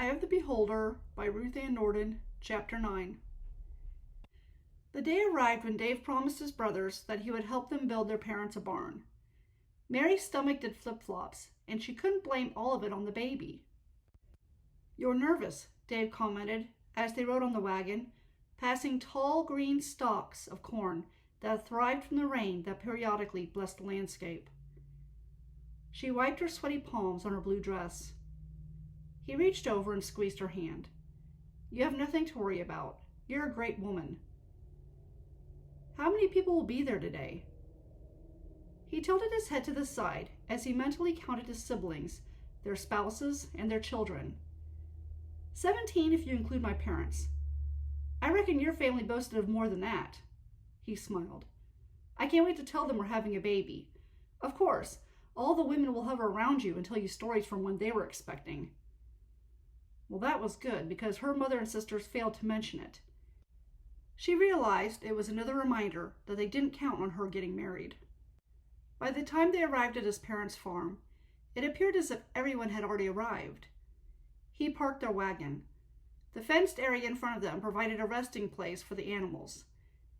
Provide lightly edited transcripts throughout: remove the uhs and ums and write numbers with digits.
Eye of the Beholder by Ruth and Nordin, Chapter 9. The day arrived when Dave promised his brothers that he would help them build their parents a barn. Mary's stomach did flip-flops, and she couldn't blame all of it on the baby. "You're nervous," Dave commented as they rode on the wagon, passing tall green stalks of corn that thrived from the rain that periodically blessed the landscape. She wiped her sweaty palms on her blue dress. He reached over and squeezed her hand. "You have nothing to worry about. You're a great woman." "How many people will be there today?" He tilted his head to the side as he mentally counted his siblings, their spouses, and their children. 17 if you include my parents. I reckon your family boasted of more than that." He smiled. "I can't wait to tell them we're having a baby. Of course, all the women will hover around you and tell you stories from when they were expecting." Well, that was good, because her mother and sisters failed to mention it. She realized it was another reminder that they didn't count on her getting married. By the time they arrived at his parents' farm, it appeared as if everyone had already arrived. He parked their wagon. The fenced area in front of them provided a resting place for the animals,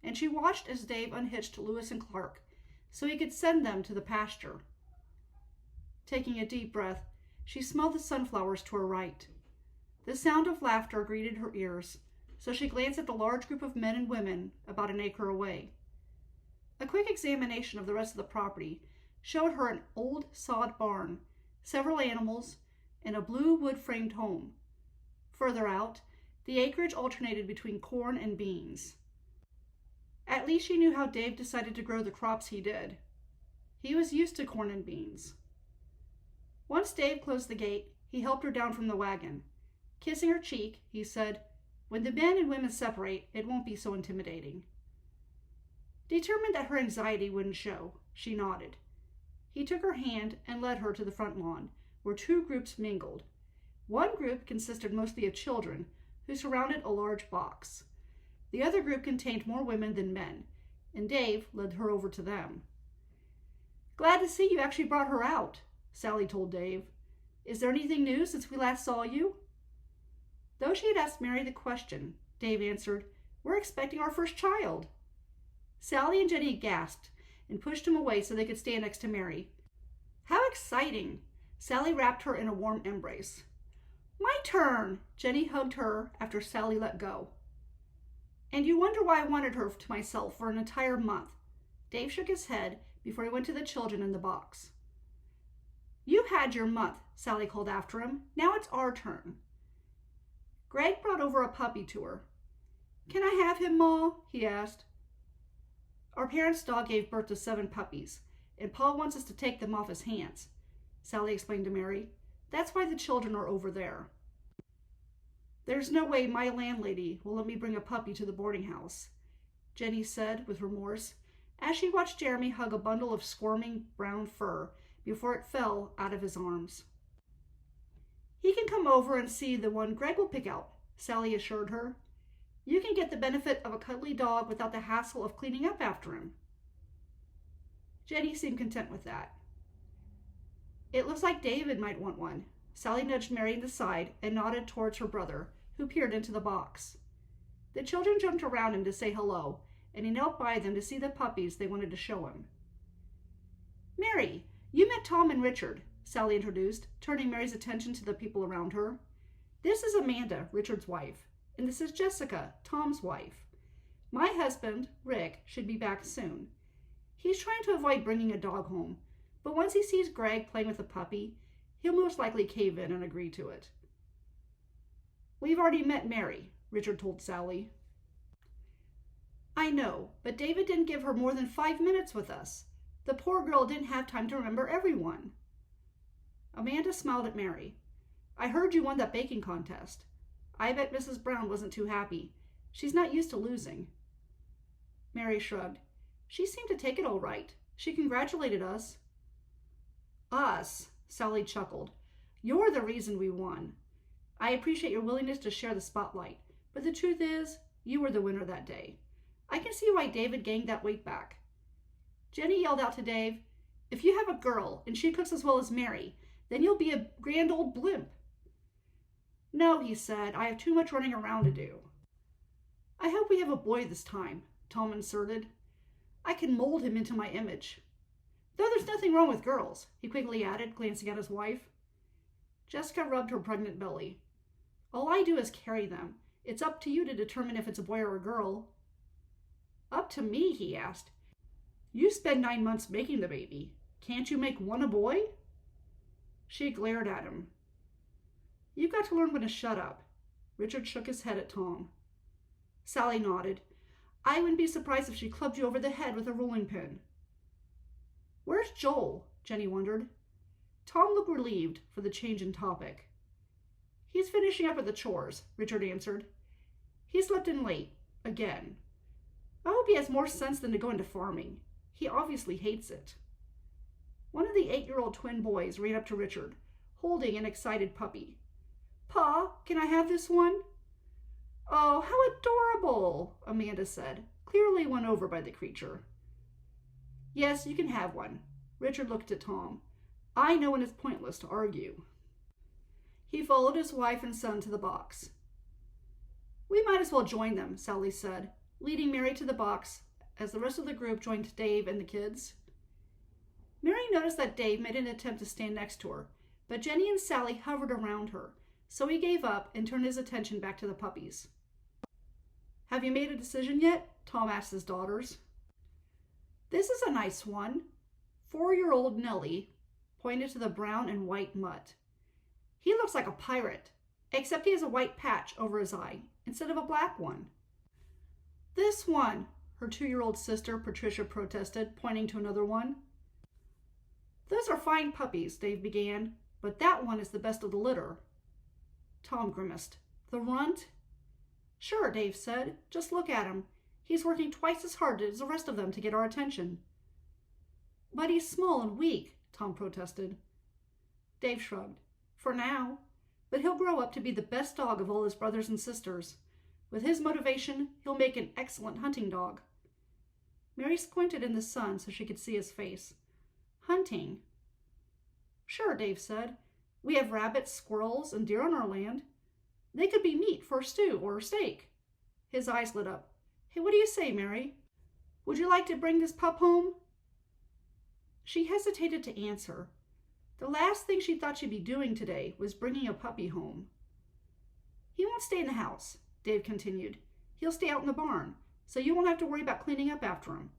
and she watched as Dave unhitched Lewis and Clark so he could send them to the pasture. Taking a deep breath, she smelled the sunflowers to her right. The sound of laughter greeted her ears, so she glanced at the large group of men and women about an acre away. A quick examination of the rest of the property showed her an old sod barn, several animals, and a blue wood-framed home. Further out, the acreage alternated between corn and beans. At least she knew how Dave decided to grow the crops he did. He was used to corn and beans. Once Dave closed the gate, he helped her down from the wagon. Kissing her cheek, he said, "When the men and women separate, it won't be so intimidating." Determined that her anxiety wouldn't show, she nodded. He took her hand and led her to the front lawn, where two groups mingled. One group consisted mostly of children, who surrounded a large box. The other group contained more women than men, and Dave led her over to them. "Glad to see you actually brought her out," Sally told Dave. "Is there anything new since we last saw you?" Though she had asked Mary the question, Dave answered, "We're expecting our first child." Sally and Jenny gasped and pushed him away so they could stand next to Mary. "How exciting!" Sally wrapped her in a warm embrace. "My turn!" Jenny hugged her after Sally let go. "And you wonder why I wanted her to myself for an entire month." Dave shook his head before he went to the children in the box. "You had your month," Sally called after him. "Now it's our turn." Greg brought over a puppy to her. "Can I have him, Ma?" he asked. "Our parents' dog gave birth to 7 puppies, and Pa wants us to take them off his hands," Sally explained to Mary. "That's why the children are over there." "There's no way my landlady will let me bring a puppy to the boarding house," Jenny said with remorse, as she watched Jeremy hug a bundle of squirming brown fur before it fell out of his arms. "He can come over and see the one Greg will pick out," Sally assured her. "You can get the benefit of a cuddly dog without the hassle of cleaning up after him." Jenny seemed content with that. "It looks like David might want one." Sally nudged Mary in the side and nodded towards her brother, who peered into the box. The children jumped around him to say hello, and he knelt by them to see the puppies they wanted to show him. "Mary, you met Tom and Richard," Sally introduced, turning Mary's attention to the people around her. "This is Amanda, Richard's wife, and this is Jessica, Tom's wife. My husband, Rick, should be back soon. He's trying to avoid bringing a dog home, but once he sees Greg playing with a puppy, he'll most likely cave in and agree to it." "We've already met Mary," Richard told Sally. "I know, but David didn't give her more than 5 minutes with us. The poor girl didn't have time to remember everyone." Amanda smiled at Mary. "I heard you won that baking contest. I bet Mrs. Brown wasn't too happy. She's not used to losing." Mary shrugged. "She seemed to take it all right. She congratulated us." "Us," Sally chuckled. "You're the reason we won. I appreciate your willingness to share the spotlight, but the truth is, you were the winner that day. I can see why David gained that weight back." Jenny yelled out to Dave, "If you have a girl and she cooks as well as Mary, then you'll be a grand old blimp." No, he said, I have too much running around to do. I hope we have a boy this time, Tom inserted. I can mold him into my image. Though there's nothing wrong with girls, he quickly added, glancing at his wife. Jessica rubbed her pregnant belly. All I do is carry them. It's up to you to determine if it's a boy or a girl. Up to me, he asked. You spent 9 months making the baby. Can't you make one a boy? She glared at him. You've got to learn when to shut up. Richard shook his head at Tom. Sally nodded. I wouldn't be surprised if she clubbed you over the head with a rolling pin. Where's Joel? Jenny wondered. Tom looked relieved for the change in topic. He's finishing up with the chores, Richard answered. He slept in late, again. I hope he has more sense than to go into farming. He obviously hates it. One of the 8-year-old twin boys ran up to Richard, holding an excited puppy. Pa, can I have this one? Oh, how adorable, Amanda said, clearly won over by the creature. Yes, you can have one. Richard looked at Tom. I know when it's pointless to argue. He followed his wife and son to the box. We might as well join them, Sally said, leading Mary to the box as the rest of the group joined Dave and the kids. Mary noticed that Dave made an attempt to stand next to her, but Jenny and Sally hovered around her, so he gave up and turned his attention back to the puppies. Have you made a decision yet? Tom asked his daughters. This is a nice one. 4-year-old Nellie pointed to the brown and white mutt. He looks like a pirate, except he has a white patch over his eye instead of a black one. This one, her 2-year-old sister Patricia protested, pointing to another one. Those are fine puppies, Dave began, but that one is the best of the litter. Tom grimaced. The runt? Sure, Dave said. Just look at him. He's working twice as hard as the rest of them to get our attention. But he's small and weak, Tom protested. Dave shrugged. For now. But he'll grow up to be the best dog of all his brothers and sisters. With his motivation, he'll make an excellent hunting dog. Mary squinted in the sun so she could see his face. Hunting? Sure, Dave said. We have rabbits, squirrels, and deer on our land. They could be meat for a stew or a steak. His eyes lit up. Hey, what do you say, Mary? Would you like to bring this pup home? She hesitated to answer. The last thing she thought she'd be doing today was bringing a puppy home. He won't stay in the house, Dave continued. He'll stay out in the barn, so you won't have to worry about cleaning up after him.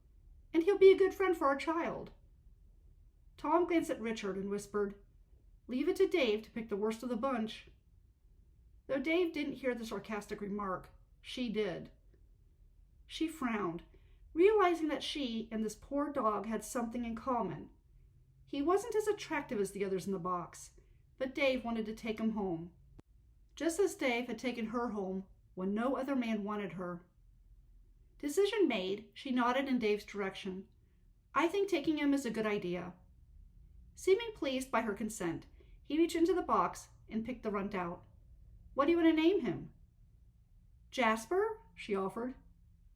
And he'll be a good friend for our child. Tom glanced at Richard and whispered, Leave it to Dave to pick the worst of the bunch. Though Dave didn't hear the sarcastic remark, she did. She frowned, realizing that she and this poor dog had something in common. He wasn't as attractive as the others in the box, but Dave wanted to take him home. Just as Dave had taken her home when no other man wanted her. Decision made, she nodded in Dave's direction. I think taking him is a good idea. Seeming pleased by her consent, he reached into the box and picked the runt out. What do you want to name him? Jasper, she offered.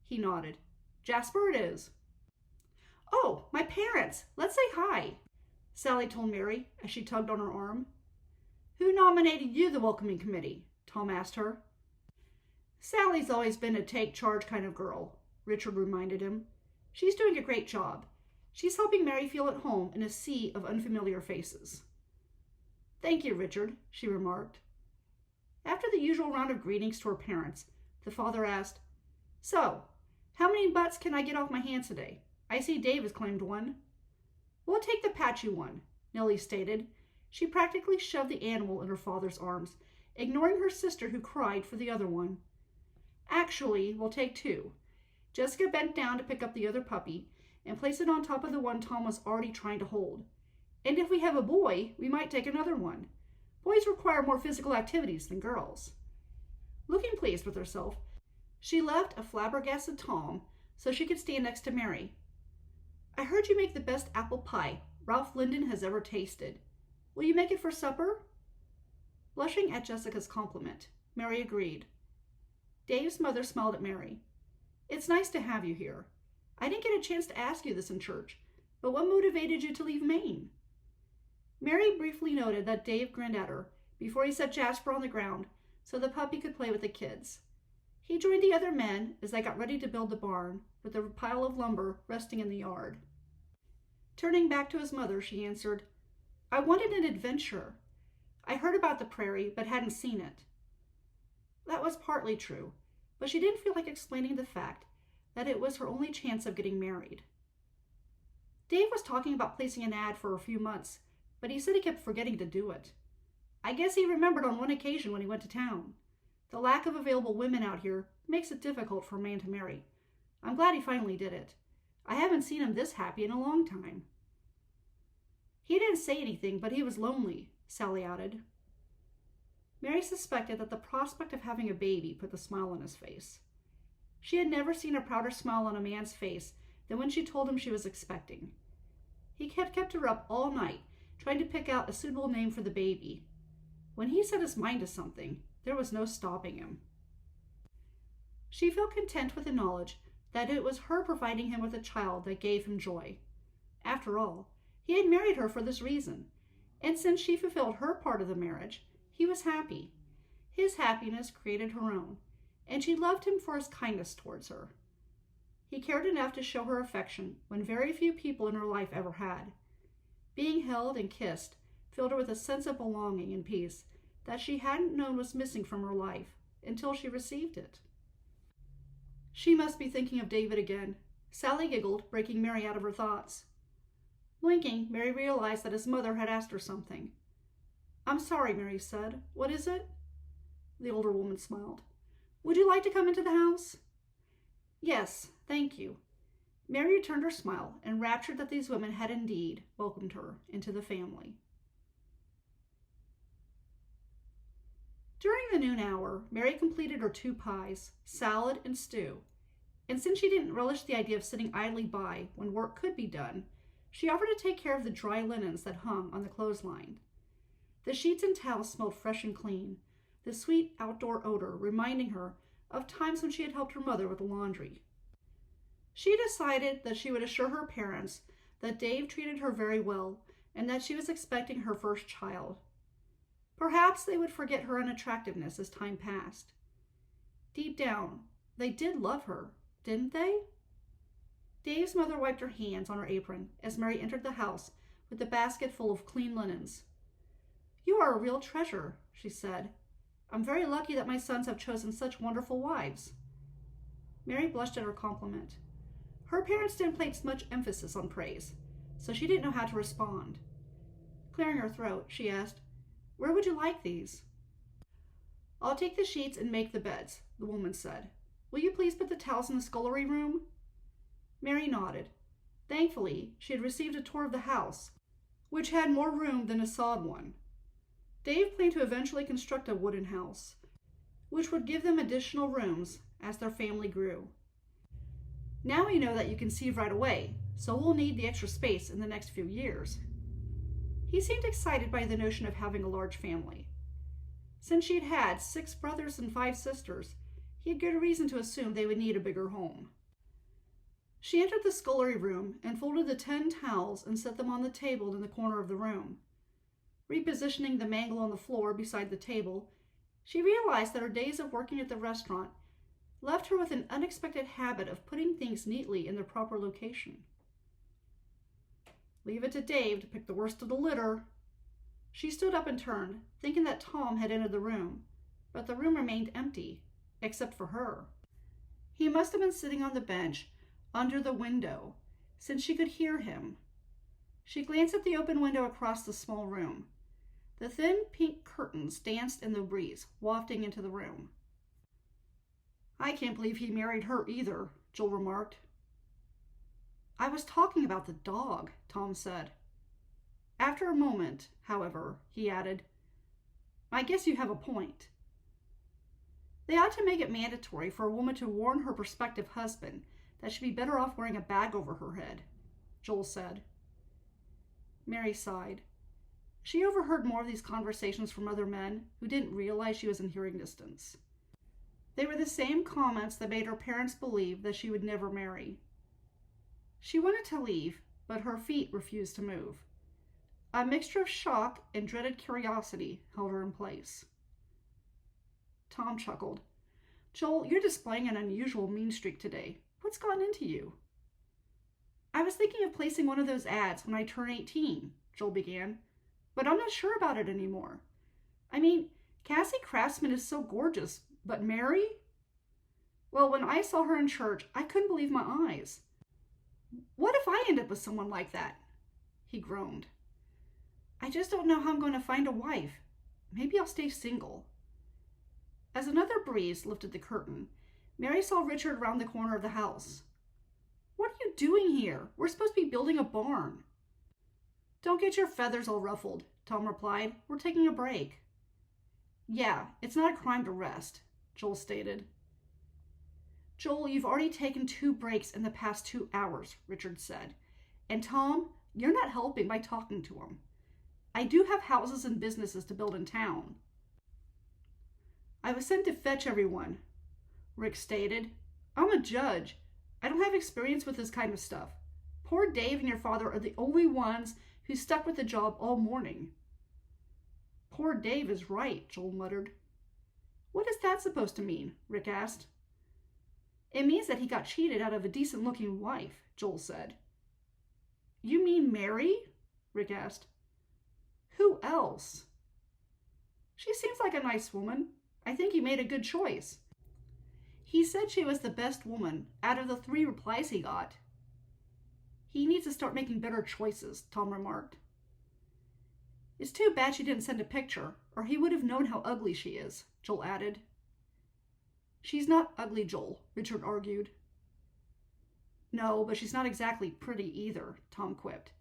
He nodded. Jasper it is. Oh, my parents! Let's say hi, Sally told Mary as she tugged on her arm. Who nominated you the welcoming committee? Tom asked her. Sally's always been a take charge kind of girl, Richard reminded him. She's doing a great job. She's helping Mary feel at home in a sea of unfamiliar faces. Thank you, Richard, she remarked. After the usual round of greetings to her parents, the father asked, So, how many butts can I get off my hands today? I see Dave has claimed one. We'll take the patchy one, Nellie stated. She practically shoved the animal in her father's arms, ignoring her sister who cried for the other one. Actually, we'll take 2. Jessica bent down to pick up the other puppy and place it on top of the one Tom was already trying to hold. And if we have a boy, we might take another one. Boys require more physical activities than girls. Looking pleased with herself, she left a flabbergasted Tom so she could stand next to Mary. I heard you make the best apple pie Ralph Linden has ever tasted. Will you make it for supper? Blushing at Jessica's compliment, Mary agreed. Dave's mother smiled at Mary. It's nice to have you here. I didn't get a chance to ask you this in church, but what motivated you to leave Maine? Mary briefly noted that Dave grinned at her before he set Jasper on the ground so the puppy could play with the kids. He joined the other men as they got ready to build the barn, with a pile of lumber resting in the yard. Turning back to his mother, she answered, "I wanted an adventure. I heard about the prairie, but hadn't seen it." That was partly true, but she didn't feel like explaining the fact that it was her only chance of getting married. Dave was talking about placing an ad for a few months, but he said he kept forgetting to do it. I guess he remembered on one occasion when he went to town. The lack of available women out here makes it difficult for a man to marry. I'm glad he finally did it. I haven't seen him this happy in a long time. He didn't say anything, but he was lonely, Sally added. Mary suspected that the prospect of having a baby put the smile on his face. She had never seen a prouder smile on a man's face than when she told him she was expecting. He had kept her up all night, trying to pick out a suitable name for the baby. When he set his mind to something, there was no stopping him. She felt content with the knowledge that it was her providing him with a child that gave him joy. After all, he had married her for this reason, and since she fulfilled her part of the marriage, he was happy. His happiness created her own, and she loved him for his kindness towards her. He cared enough to show her affection when very few people in her life ever had. Being held and kissed filled her with a sense of belonging and peace that she hadn't known was missing from her life until she received it. She must be thinking of David again. Sally giggled, breaking Mary out of her thoughts. Blinking, Mary realized that his mother had asked her something. "I'm sorry," Mary said. "What is it?" The older woman smiled. "Would you like to come into the house?" "Yes, thank you." Mary returned her smile, enraptured that these women had indeed welcomed her into the family. During the noon hour, Mary completed her 2 pies, salad, and stew, and since she didn't relish the idea of sitting idly by when work could be done, she offered to take care of the dry linens that hung on the clothesline. The sheets and towels smelled fresh and clean, the sweet outdoor odor reminding her of times when she had helped her mother with the laundry. She decided that she would assure her parents that Dave treated her very well and that she was expecting her first child. Perhaps they would forget her unattractiveness as time passed. Deep down, they did love her, didn't they? Dave's mother wiped her hands on her apron as Mary entered the house with a basket full of clean linens. "You are a real treasure," she said. "I'm very lucky that my sons have chosen such wonderful wives." Mary blushed at her compliment. Her parents didn't place much emphasis on praise, so she didn't know how to respond. Clearing her throat, she asked, "Where would you like these?" "I'll take the sheets and make the beds," the woman said. "Will you please put the towels in the scullery room?" Mary nodded. Thankfully, she had received a tour of the house, which had more room than a sod one. Dave planned to eventually construct a wooden house, which would give them additional rooms as their family grew. "Now we know that you conceive right away, so we'll need the extra space in the next few years." He seemed excited by the notion of having a large family. Since she'd had 6 brothers and 5 sisters, he had good reason to assume they would need a bigger home. She entered the scullery room and folded the 10 towels and set them on the table in the corner of the room. Repositioning the mangle on the floor beside the table, she realized that her days of working at the restaurant left her with an unexpected habit of putting things neatly in their proper location. Leave it to Dave to pick the worst of the litter. She stood up and turned, thinking that Tom had entered the room, but the room remained empty, except for her. He must have been sitting on the bench under the window, since she could hear him. She glanced at the open window across the small room. The thin pink curtains danced in the breeze, wafting into the room. "I can't believe he married her either," Joel remarked. "I was talking about the dog," Tom said. After a moment, however, he added, "I guess you have a point." "They ought to make it mandatory for a woman to warn her prospective husband that she'd be better off wearing a bag over her head," Joel said. Mary sighed. She overheard more of these conversations from other men who didn't realize she was in hearing distance. They were the same comments that made her parents believe that she would never marry. She wanted to leave, but her feet refused to move. A mixture of shock and dreaded curiosity held her in place. Tom chuckled. Joel, you're displaying an unusual mean streak today. What's gotten into you? I was thinking of placing one of those ads when I turn 18, Joel began, but I'm not sure about it anymore. I mean, Cassie Craftsman is so gorgeous, but Mary? Well, when I saw her in church, I couldn't believe my eyes. What if I end up with someone like that? He groaned. I just don't know how I'm going to find a wife. Maybe I'll stay single. As another breeze lifted the curtain, Mary saw Richard round the corner of the house. What are you doing here? We're supposed to be building a barn. Don't get your feathers all ruffled, Tom replied. We're taking a break. Yeah, it's not a crime to rest, Joel stated. Joel, you've already taken 2 breaks in the past 2 hours, Richard said. And Tom, you're not helping by talking to him. I do have houses and businesses to build in town. I was sent to fetch everyone, Rick stated. I'm a judge. I don't have experience with this kind of stuff. Poor Dave and your father are the only ones who stuck with the job all morning. Poor Dave is right, Joel muttered. What is that supposed to mean? Rick asked. It means that he got cheated out of a decent-looking wife, Joel said. You mean Mary? Rick asked. Who else? She seems like a nice woman. I think he made a good choice. He said she was the best woman out of the 3 replies he got. He needs to start making better choices, Tom remarked. It's too bad she didn't send a picture, or he would have known how ugly she is, Joel added. She's not ugly, Joel, Richard argued. No, but she's not exactly pretty either, Tom quipped.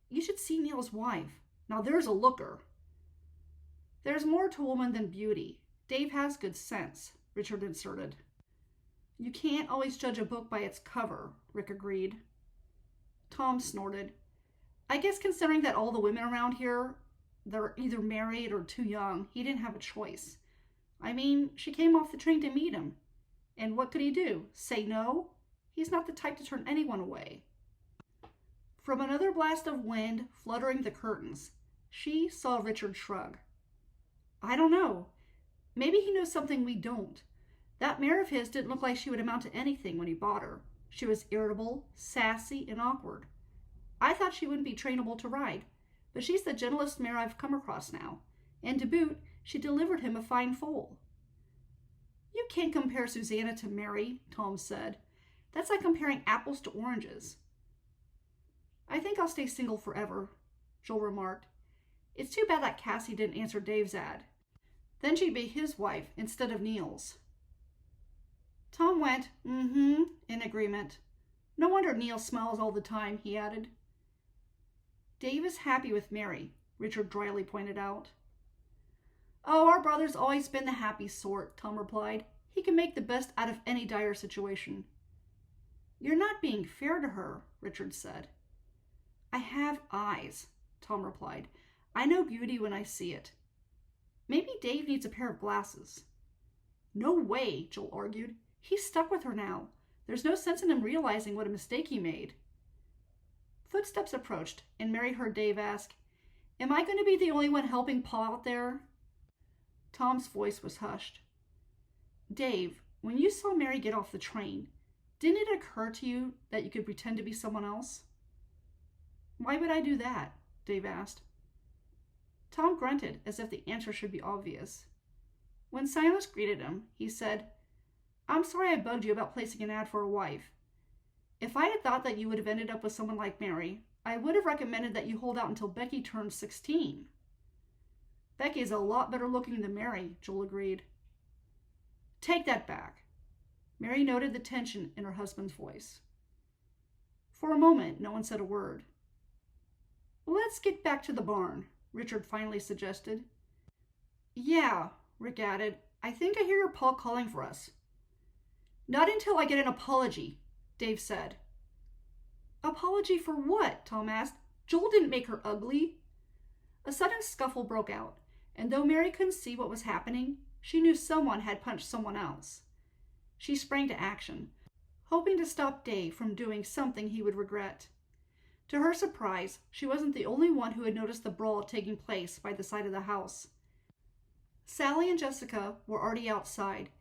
You should see Neil's wife. Now there's a looker. There's more to a woman than beauty. Dave has good sense, Richard inserted. You can't always judge a book by its cover, Rick agreed. Tom snorted. I guess considering that all the women around here, they're either married or too young, he didn't have a choice. I mean, she came off the train to meet him. And what could he do? Say no? He's not the type to turn anyone away. From another blast of wind fluttering the curtains, she saw Richard shrug. I don't know. Maybe he knows something we don't. That mare of his didn't look like she would amount to anything when he bought her. She was irritable, sassy, and awkward. I thought she wouldn't be trainable to ride, but she's the gentlest mare I've come across now, and to boot, she delivered him a fine foal. You can't compare Susanna to Mary, Tom said. That's like comparing apples to oranges. I think I'll stay single forever, Joel remarked. It's too bad that Cassie didn't answer Dave's ad. Then she'd be his wife instead of Neil's. Tom went, in agreement. No wonder Neil smiles all the time, he added. Dave is happy with Mary, Richard dryly pointed out. Oh, our brother's always been the happy sort, Tom replied. He can make the best out of any dire situation. You're not being fair to her, Richard said. I have eyes, Tom replied. I know beauty when I see it. Maybe Dave needs a pair of glasses. No way, Joel argued. He's stuck with her now. There's no sense in him realizing what a mistake he made. Footsteps approached, and Mary heard Dave ask, Am I going to be the only one helping Pa out there? Tom's voice was hushed. Dave, when you saw Mary get off the train, didn't it occur to you that you could pretend to be someone else? Why would I do that? Dave asked. Tom grunted as if the answer should be obvious. When Silas greeted him, he said, I'm sorry I bugged you about placing an ad for a wife. If I had thought that you would have ended up with someone like Mary, I would have recommended that you hold out until Becky turns 16. Becky is a lot better looking than Mary, Joel agreed. Take that back. Mary noted the tension in her husband's voice. For a moment, no one said a word. Let's get back to the barn, Richard finally suggested. Yeah, Rick added. I think I hear your Pa calling for us. Not until I get an apology, Dave said. Apology for what? Tom asked. Joel didn't make her ugly. A sudden scuffle broke out, and though Mary couldn't see what was happening, she knew someone had punched someone else. She sprang to action, hoping to stop Dave from doing something he would regret. To her surprise, she wasn't the only one who had noticed the brawl taking place by the side of the house. Sally and Jessica were already outside,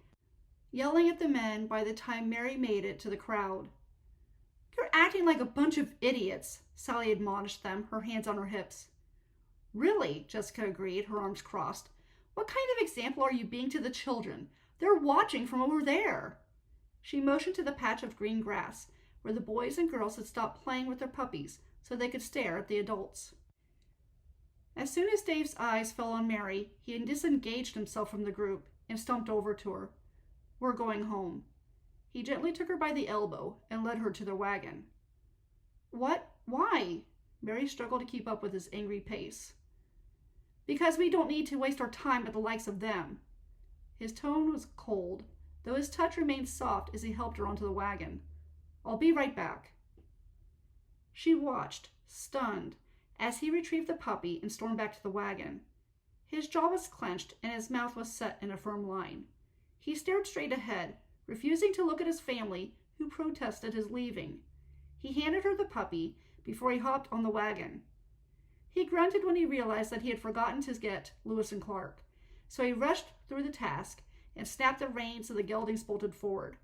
yelling at the men by the time Mary made it to the crowd. "You're acting like a bunch of idiots," Sally admonished them, her hands on her hips. "Really," Jessica agreed, her arms crossed. "What kind of example are you being to the children? They're watching from over there." She motioned to the patch of green grass, where the boys and girls had stopped playing with their puppies so they could stare at the adults. As soon as Dave's eyes fell on Mary, he disengaged himself from the group and stumped over to her. "We're going home." He gently took her by the elbow and led her to the wagon. "What? Why?" Mary struggled to keep up with his angry pace. "Because we don't need to waste our time with the likes of them." His tone was cold, though his touch remained soft as he helped her onto the wagon. "I'll be right back." She watched, stunned, as he retrieved the puppy and stormed back to the wagon. His jaw was clenched and his mouth was set in a firm line. He stared straight ahead, refusing to look at his family, who protested his leaving. He handed her the puppy before he hopped on the wagon. He grunted when he realized that he had forgotten to get Lewis and Clark, so he rushed through the task and snapped the reins so the geldings bolted forward.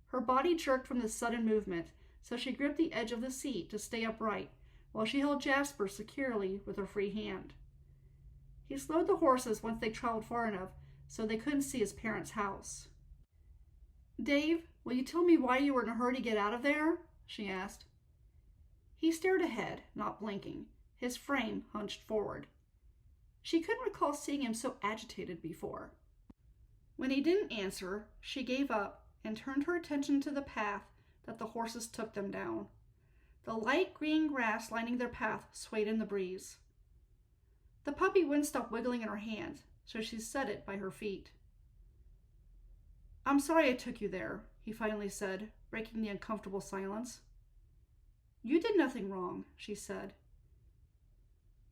Her body jerked from the sudden movement, so she gripped the edge of the seat to stay upright, while she held Jasper securely with her free hand. He slowed the horses once they traveled far enough so they couldn't see his parents' house. "Dave, will you tell me why you were in a hurry to get out of there?" she asked. He stared ahead, not blinking, his frame hunched forward. She couldn't recall seeing him so agitated before. When he didn't answer, she gave up and turned her attention to the path that the horses took them down. The light green grass lining their path swayed in the breeze. The puppy wouldn't stop wiggling in her hand, so she set it by her feet. "I'm sorry I took you there," he finally said, breaking the uncomfortable silence. "You did nothing wrong," she said.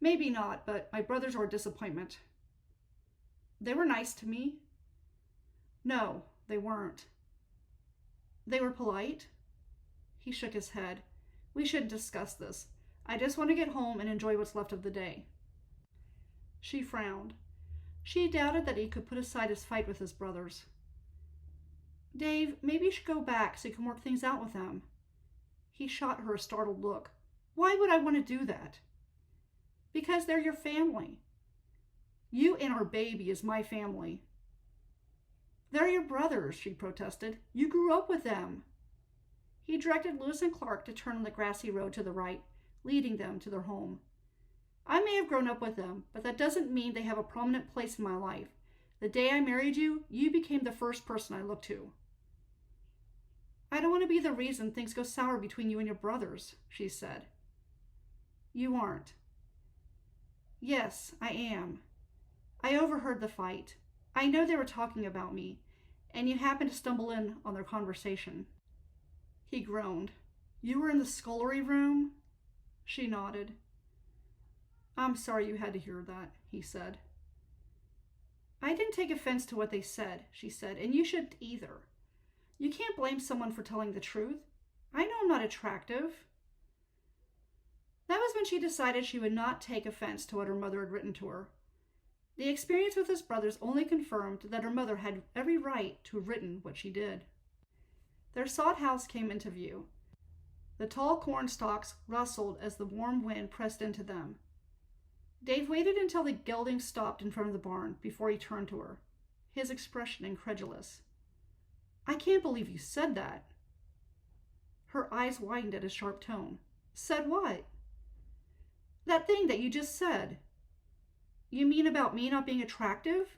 "Maybe not, but my brothers are a disappointment." "They were nice to me." "No, they weren't." "They were polite?" He shook his head. "We shouldn't discuss this. I just want to get home and enjoy what's left of the day." She frowned. She doubted that he could put aside his fight with his brothers. "Dave, maybe you should go back so you can work things out with them." He shot her a startled look. "Why would I want to do that?" "Because they're your family." "You and our baby is my family." "They're your brothers," she protested. "You grew up with them." He directed Lewis and Clark to turn on the grassy road to the right, leading them to their home. "I may have grown up with them, but that doesn't mean they have a prominent place in my life. The day I married you, you became the first person I looked to." "I don't want to be the reason things go sour between you and your brothers," she said. "You aren't." "Yes, I am. I overheard the fight. I know they were talking about me, and you happened to stumble in on their conversation." He groaned. "You were in the scullery room?" She nodded. "I'm sorry you had to hear that," he said. "I didn't take offense to what they said," she said, "and you shouldn't either. You can't blame someone for telling the truth. I know I'm not attractive." That was when she decided she would not take offense to what her mother had written to her. The experience with his brothers only confirmed that her mother had every right to have written what she did. Their sod house came into view. The tall corn stalks rustled as the warm wind pressed into them. Dave waited until the geldings stopped in front of the barn before he turned to her, his expression incredulous. "I can't believe you said that." Her eyes widened at his sharp tone. "Said what?" "That thing that you just said." "You mean about me not being attractive?"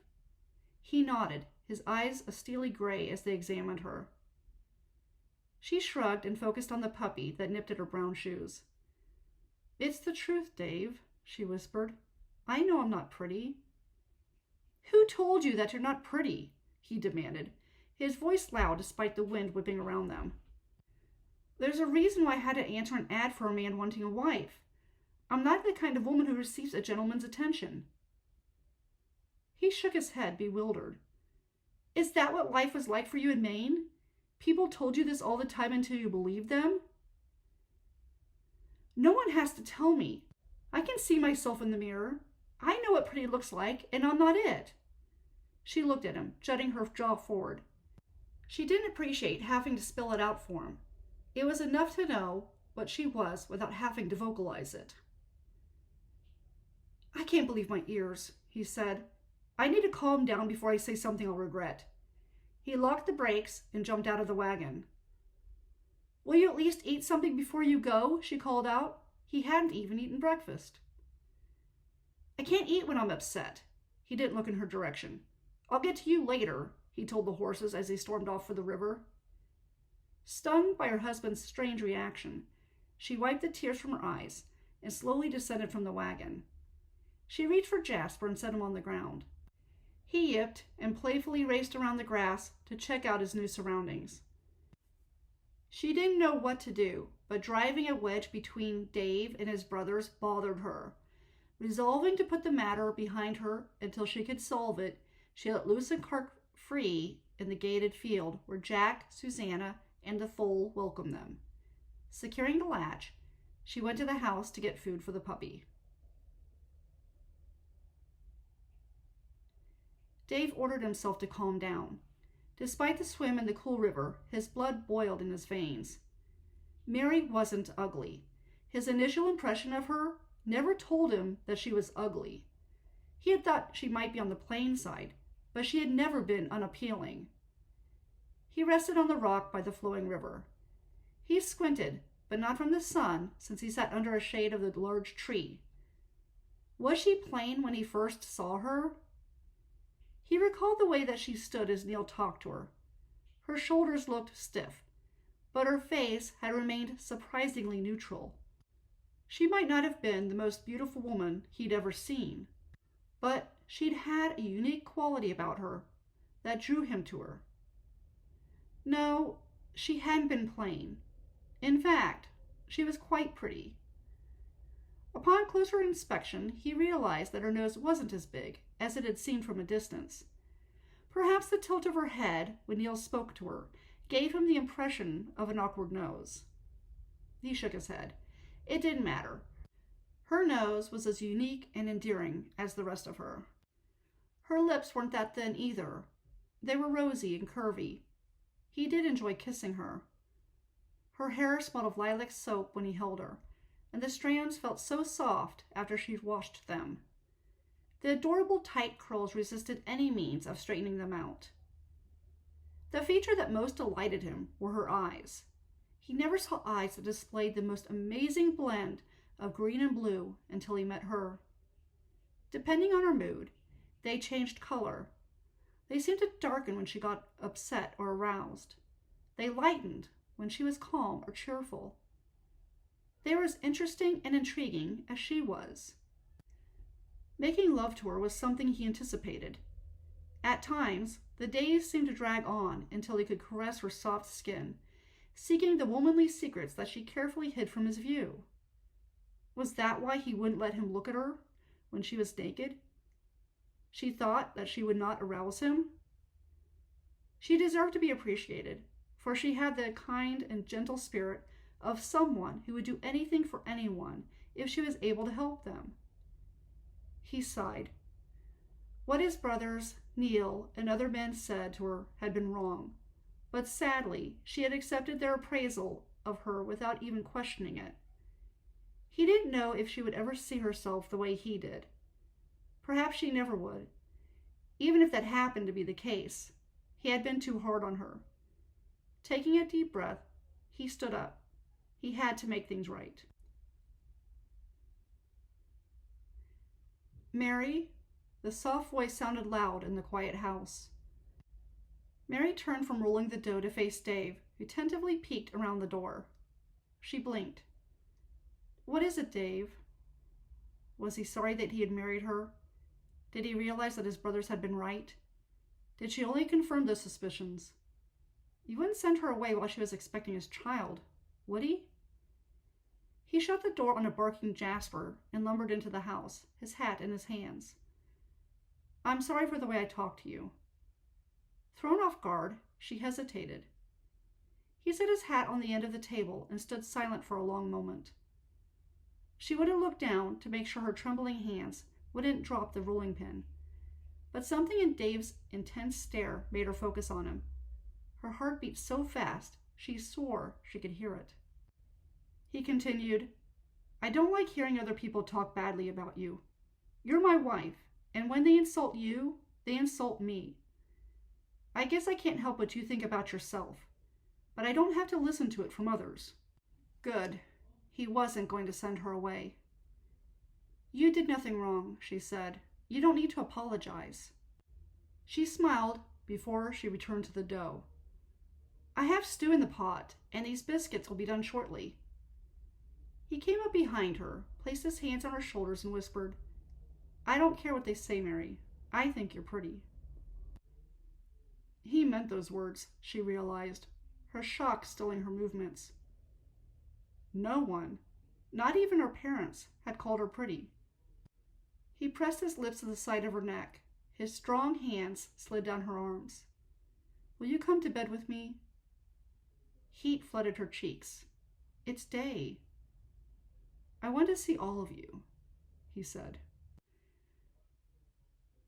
He nodded, his eyes a steely gray as they examined her. She shrugged and focused on the puppy that nipped at her brown shoes. "It's the truth, Dave," she whispered. "I know I'm not pretty." "Who told you that you're not pretty?" he demanded, his voice loud despite the wind whipping around them. "There's a reason why I had to answer an ad for a man wanting a wife. I'm not the kind of woman who receives a gentleman's attention." He shook his head, bewildered. "Is that what life was like for you in Maine? People told you this all the time until you believed them?" "No one has to tell me. I can see myself in the mirror. I know what pretty looks like, and I'm not it." She looked at him, jutting her jaw forward. She didn't appreciate having to spell it out for him. It was enough to know what she was without having to vocalize it. "I can't believe my ears," he said. "I need to calm down before I say something I'll regret." He locked the brakes and jumped out of the wagon. "Will you at least eat something before you go?" she called out. He hadn't even eaten breakfast. "I can't eat when I'm upset." He didn't look in her direction. "I'll get to you later," he told the horses as he stormed off for the river. Stung by her husband's strange reaction, she wiped the tears from her eyes and slowly descended from the wagon. She reached for Jasper and set him on the ground. He yipped and playfully raced around the grass to check out his new surroundings. She didn't know what to do, but driving a wedge between Dave and his brothers bothered her. Resolving to put the matter behind her until she could solve it, she let loose and Clark free in the gated field where Jack, Susanna, and the foal welcomed them. Securing the latch, she went to the house to get food for the puppy. Dave ordered himself to calm down. Despite the swim in the cool river, his blood boiled in his veins. Mary wasn't ugly. His initial impression of her never told him that she was ugly. He had thought she might be on the plain side, but she had never been unappealing. He rested on the rock by the flowing river. He squinted, but not from the sun, since he sat under a shade of the large tree. Was she plain when he first saw her? He recalled the way that she stood as Neil talked to her. Her shoulders looked stiff, but her face had remained surprisingly neutral. She might not have been the most beautiful woman he'd ever seen, but she'd had a unique quality about her that drew him to her. No, she hadn't been plain. In fact, she was quite pretty. Upon closer inspection, he realized that her nose wasn't as big as it had seemed from a distance. Perhaps the tilt of her head when Neil spoke to her gave him the impression of an awkward nose. He shook his head. It didn't matter. Her nose was as unique and endearing as the rest of her. Her lips weren't that thin either. They were rosy and curvy. He did enjoy kissing her. Her hair smelled of lilac soap when he held her, and the strands felt so soft after she'd washed them. The adorable tight curls resisted any means of straightening them out. The feature that most delighted him were her eyes. He never saw eyes that displayed the most amazing blend of green and blue until he met her. Depending on her mood, they changed color. They seemed to darken when she got upset or aroused. They lightened when she was calm or cheerful. They were as interesting and intriguing as she was. Making love to her was something he anticipated. At times, the days seemed to drag on until he could caress her soft skin, seeking the womanly secrets that she carefully hid from his view. Was that why he wouldn't let him look at her when she was naked? She thought that she would not arouse him? She deserved to be appreciated, for she had the kind and gentle spirit of someone who would do anything for anyone if she was able to help them. He sighed. What his brothers, Neil, and other men said to her had been wrong, but sadly, she had accepted their appraisal of her without even questioning it. He didn't know if she would ever see herself the way he did. Perhaps she never would. Even if that happened to be the case, he had been too hard on her. Taking a deep breath, he stood up. He had to make things right. "Mary?" The soft voice sounded loud in the quiet house. Mary turned from rolling the dough to face Dave, who tentatively peeked around the door. She blinked. "What is it, Dave?" Was he sorry that he had married her? Did he realize that his brothers had been right? Did she only confirm those suspicions? He wouldn't send her away while she was expecting his child, would he? He shut the door on a barking Jasper and lumbered into the house, his hat in his hands. "I'm sorry for the way I talked to you." Thrown off guard, she hesitated. He set his hat on the end of the table and stood silent for a long moment. She wouldn't look down to make sure her trembling hands wouldn't drop the rolling pin. but something in Dave's intense stare made her focus on him. Her heart beat so fast, she swore she could hear it. He continued, "I don't like hearing other people talk badly about you. You're my wife, and when they insult you, they insult me. I guess I can't help what you think about yourself, but I don't have to listen to it from others." Good. He wasn't going to send her away. "You did nothing wrong," she said. "You don't need to apologize." She smiled before she returned to the dough. "I have stew in the pot, and these biscuits will be done shortly." He came up behind her, placed his hands on her shoulders, and whispered, "I don't care what they say, Mary. I think you're pretty." He meant those words, she realized, her shock stilling her movements. No one, not even her parents, had called her pretty. He pressed his lips to the side of her neck. His strong hands slid down her arms. "Will you come to bed with me?" Heat flooded her cheeks. "It's day." "I want to see all of you," he said.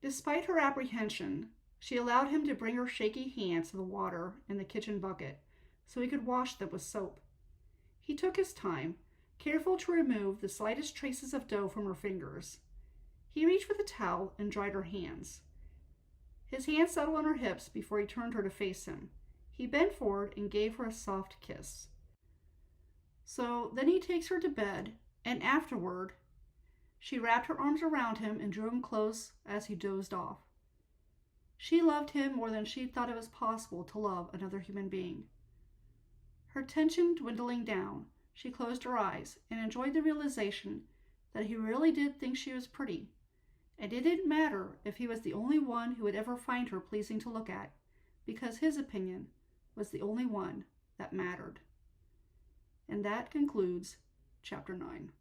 Despite her apprehension, she allowed him to bring her shaky hands to the water in the kitchen bucket so he could wash them with soap. He took his time, careful to remove the slightest traces of dough from her fingers. He reached for the towel and dried her hands. His hands settled on her hips before he turned her to face him. He bent forward and gave her a soft kiss. So then he takes her to bed, and afterward, she wrapped her arms around him and drew him close as he dozed off. She loved him more than she thought it was possible to love another human being. Her tension dwindling down, she closed her eyes and enjoyed the realization that he really did think she was pretty, and it didn't matter if he was the only one who would ever find her pleasing to look at, because his opinion was the only one that mattered. And that concludes Chapter 9.